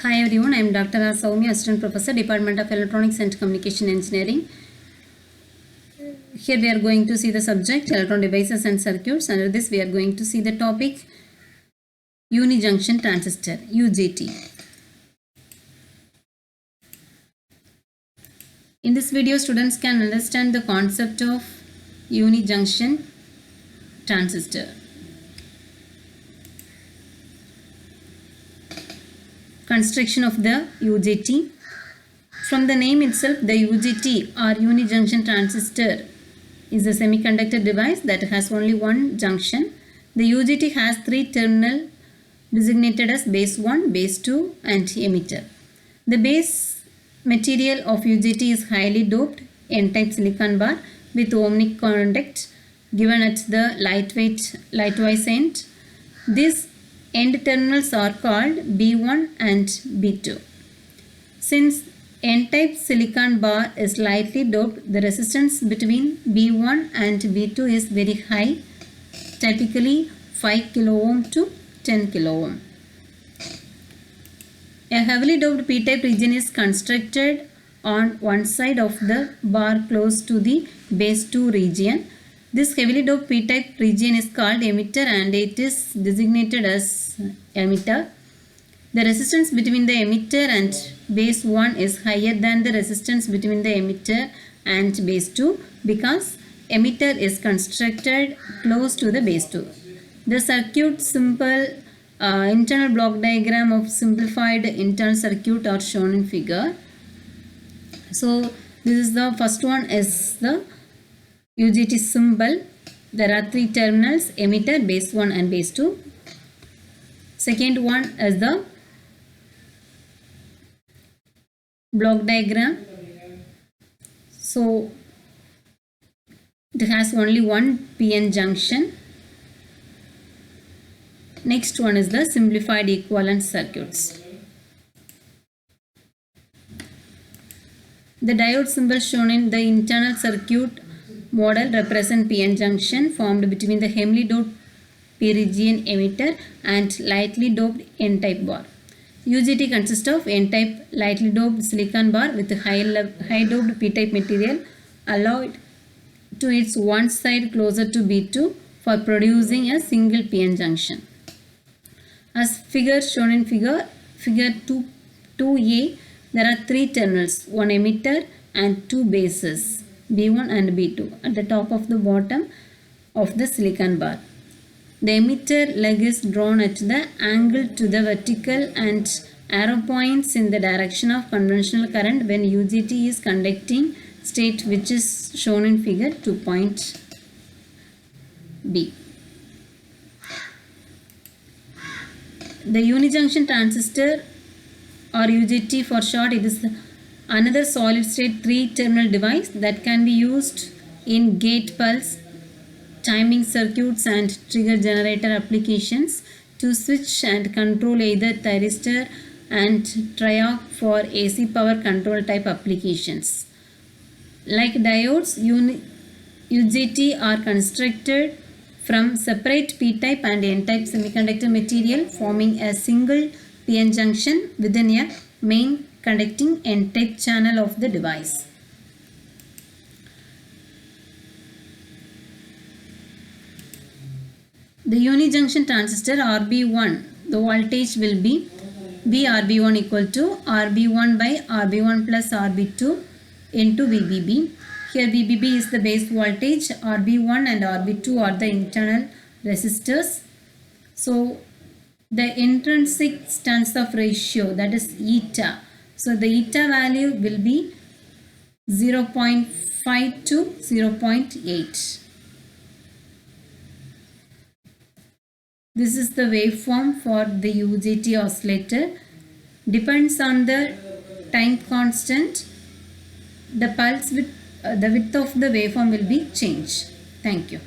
Hi everyone, I am Dr. R. Soumya, Assistant Professor, Department of Electronics and Communication Engineering. Here we are going to see the subject electron devices and circuits. Under this we are going to see the topic Unijunction transistor, UJT. In this video, students can understand the concept of Unijunction transistor. Construction of the UJT. From the name itself, the UJT or unijunction transistor is a semiconductor device that has only one junction. The UJT has three terminals designated as base 1, base 2 and emitter. The base material of UJT is highly doped N-type silicon bar with ohmic conduct given at the lightwise end. These end terminals are called B1 and B2. Since N-type silicon bar is lightly doped, the resistance between B1 and B2 is very high, typically 5 kilo ohm to 10 kilo ohm. A heavily doped P-type region is constructed on one side of the bar close to the base 2 region. This heavily doped P-type region is called emitter and it is designated as emitter. The resistance between the emitter and base 1 is higher than the resistance between the emitter and base 2 because emitter is constructed close to the base 2. The circuit simple internal block diagram of simplified internal circuit are shown in figure. So this is the first one is the UJT symbol. There are three terminals, emitter, base 1 and base 2. Second one is the block diagram. So it has only one PN junction. Next one is the simplified equivalent circuits. The diode symbol shown in the internal circuit model represent PN junction formed between the heavily doped P region emitter and lightly doped N-type bar. UJT consists of N-type lightly doped silicon bar with high doped P-type material alloyed to its one side closer to B2 for producing a single PN junction. As figure shown in figure 2a, there are three terminals, one emitter and two bases, B1 and B2 at the top of the bottom of the silicon bar. The emitter leg is drawn at the angle to the vertical and arrow points in the direction of conventional current when UJT is conducting state, which is shown in figure 2.b. The unijunction transistor or UJT for short, it is another solid state 3-terminal device that can be used in gate pulse, timing circuits and trigger generator applications to switch and control either thyristor and triac for AC power control type applications. Like diodes, UJT are constructed from separate P-type and N-type semiconductor material forming a single PN junction within a main conducting N-type channel of the device. The unijunction transistor RB1, the voltage will be VRB1 equal to RB1 by RB1 plus RB2 into VBB. Here VBB is the base voltage, RB1 and RB2 are the internal resistors. So the intrinsic stands of ratio, that is eta. So the eta value will be 0.5 to 0.8. This is the waveform for the UJT oscillator. Depends on the time constant. The pulse width, the width of the waveform will be changed. Thank you.